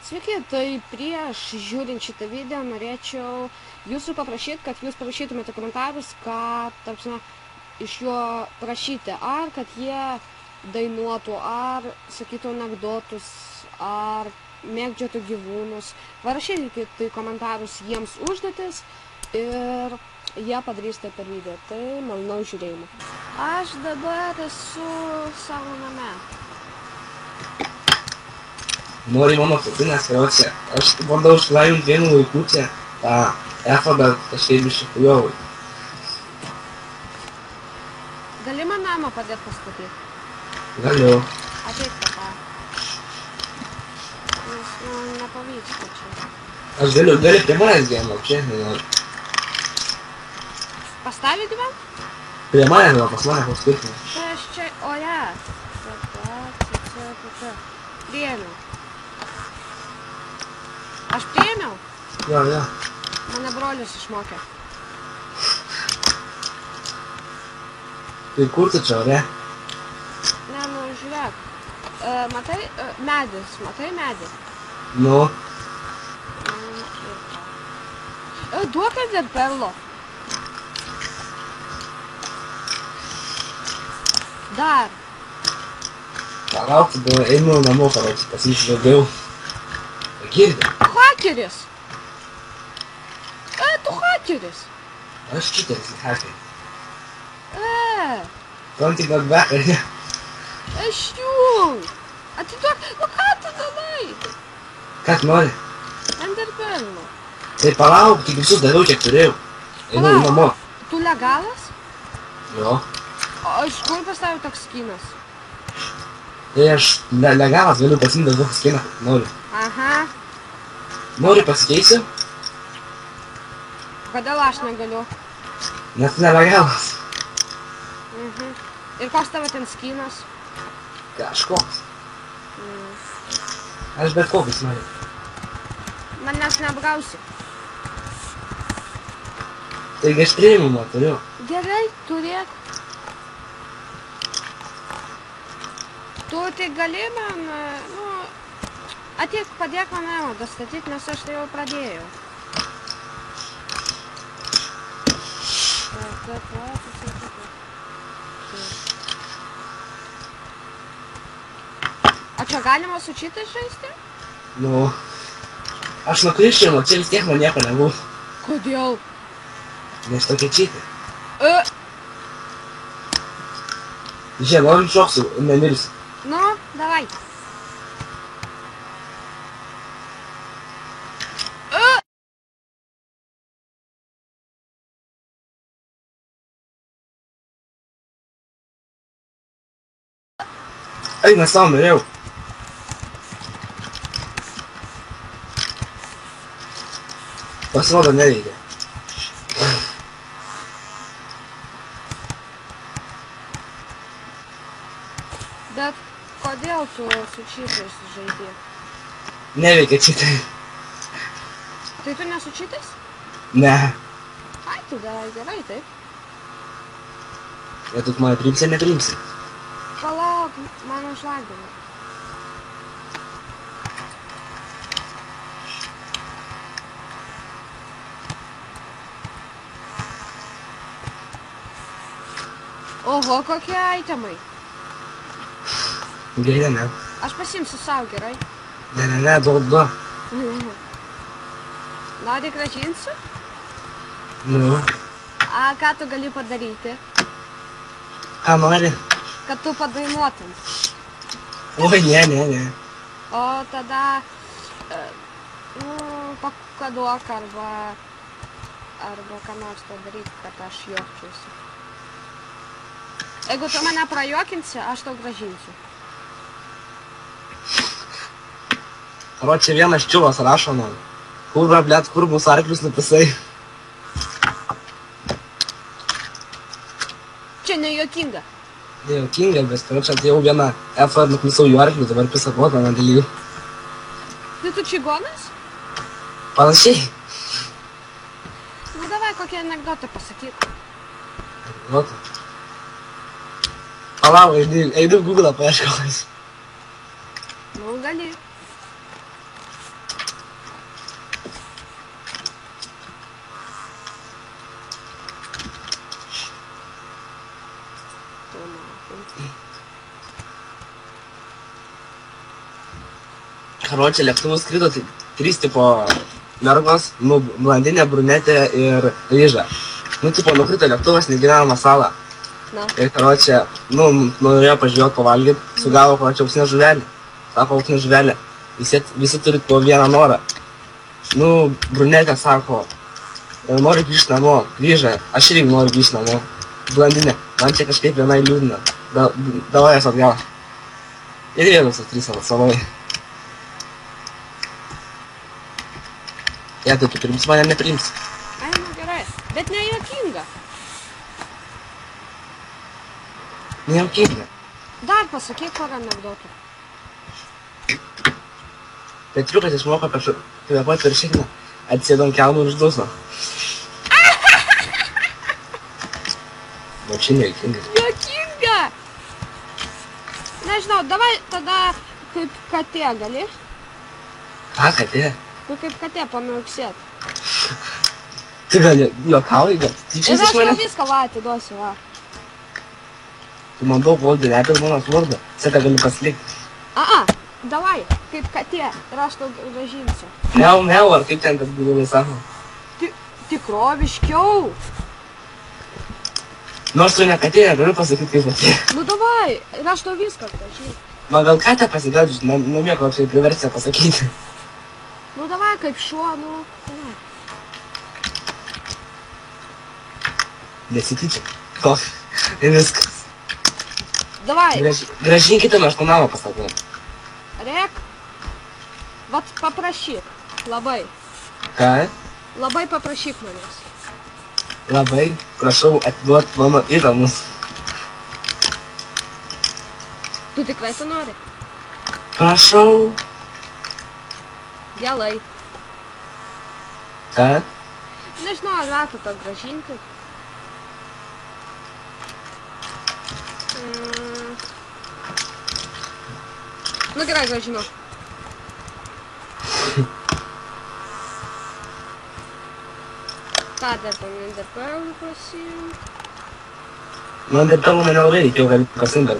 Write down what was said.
Sveiki, tai prieš žiūrint šitą video norėčiau jūsų paprašyti, kad jūs parašytumėte komentarus, ką, tarpsime, iš jo prašyti. Ar kad jie dainuotų, ar sakytų anekdotus, ar mėgdžiotų gyvūnus. Parašykite į komentarus jiems užduotis ir jie padarys tai per video. Tai malonaus žiūrėjimo. Aš dabar esu savo name. Nori mano kupinės, karočią, aš bandau išlaimint vienu laiku čia tą efą, bet kažkaip iššifujovai. Gali man namą padėti pastatyti? Galiu. Ateik papa. Nes, nepavyksta čia. Aš gali prie manęs gyventi, čia nenoriu. Pastavį gyvent? Prie manęs gal pas mane koks skirtumas. Tai aš čia ore. Priėmiau. Aš priėmiau? Jo. Mane brolis išmokė. Tai kur tu čia, ore? Ne, nu žiūrėk. Matai medis, matai medį? Nu. Duok dar perlo. Dar. Palauk, tada einu namo, karočią, pasiimsiu daugiau. Girdi? Hakeris. Tu hakeris. Aš čiteris, hakeris. Tu tik atbekar, ne? Aš jung. Atiduok, nu ką tu darai? Ką tu nori? Ender perlo. Tai palauk, tik visus daviau, kiek turėjau. Einu namo. Tu legalas? Jo. O iš kur pastaviau toks skinas? Tai aš legalas galiu pasiimti daug skiną, noriu. Aha. Nori pasikeisiu? Kodėl aš negaliu? Nes tu nelegalas. Ir koks tavo ten skinas? Kažkoks. Aš bet kokius noriu. Manęs neapgausi. Taigi aš priėmimą turiu. Gerai, turėk. Tu tik gali man, ateik padėk man namą dastatyti, nes aš tai jau pradėjau. O čia galima su čitais žaisti? Nu, aš nukriščiau, o čia vis tiek man nieko nebus. Kodėl? Nes tokie čitai. Žiūrėk, noriu šoksiu, nemirsiu. Nu, davai. Eina savo norėjau. Pasirodo nereikia. Bet kodėl tu su čitais žaidži? Neveikia čitai. Tai tu ne su čitais? Ne. Ai, tu gerai, taip. Ir tu mane priimsi ar nepriimsi? Palauk, mano užlagino. Oho, kokie itemai. Gerai, ne. Aš pasiimsiu savo, gerai? Ne, duok. Nori grąžinsiu? Nu. Ką tu gali padaryti? Ką nori? Kad tu padainuotum. Oi, ne. O tada, pakaduok arba ką nors padaryti, kad aš juokčiausi. Jeigu tu mane prajuokinsi, aš tau grąžinsiu. Ro, čia vienas čiuvas rašo man. Kurva, blėt, kur bus arklius nupisai? Čia nejuokinga. Nejuokinga, bet karočią tai jau vieną efą nuklisau jų arklių, dabar pisakot man ant dalyvių. Tai tu čigonas? Panašiai. Nu davai kokią anekdotą pasakyk. Anekdotą. Palauk, einu Google paieškojus. Nu gali. karočią lėktuvų skrido, tai 3 tipo mergos, nu, blondinė, brunetė ir ryža. Nu, tipo, nukrito lėktuvas, negyvenamą salą. Na. Ir karočią, nu, norėjo pažiūrėti pavalgyti, sugavo karočią auksinę žuvelį. Sako, auksinę žuvelį. Visi turit po vieną norą. Nu, brunetė sako, noriu grįžti namo, grįžę, aš irgi noriu grįžti namo. Blondinė, man čia kažkaip vienai liūdna. Davai jas atgal. Ir jie visos 3 saloj. Jie tai tu priims, mane nepriims. Ai, nu gerai. Bet nejuokinga. Nejuokinga. Dar pasakyk porą anekdotų. Petriukas išmoko kvėpuoti per šikną, atsėdo ant kelmų ir uždusno. Va čia nejuokinga. Juokinga! Nežinau, davai tada kaip katė gali? Ką, katė? Nu kaip katė pamiauksėt. Tu gal juokauji, gal? Ir Tyčias aš iš tau manęs? viską va atiduosiu, va. Tu man daug valdė, nepės mano vardą. Sėka gali pasilikti. Davai, kaip katė. Ir aš tau grąžinsiu. Miau, ar kaip ten, kad gyvūnai sako. Tikroviškiau. Nors tu ne katė, galiu pasakyti kaip katė. Nu davai, ir aš tau viską grąžinsiu. Man gal katę pasigaudžiu, namie kaip priversiją pasakyti. Nu davai, kaip šuo, nu. Davai. Nesityčia. Koks. Ir viskas. Davai, Gražinkite, aš tą namą pasakau. rek. Vat paprašyk. Labai. Ką? Labai paprašyk manęs. Labai prašau atiduoti mano įdomus. Tu tikrai to nori? Prašau. Gerai. Ką? Nežinau, ar verta to grąžinti. Nu gerai, grąžinu. Ką dar paminti, perlų pasiimt? Man dar tavo mane labai reikėjo, gali pasiimti.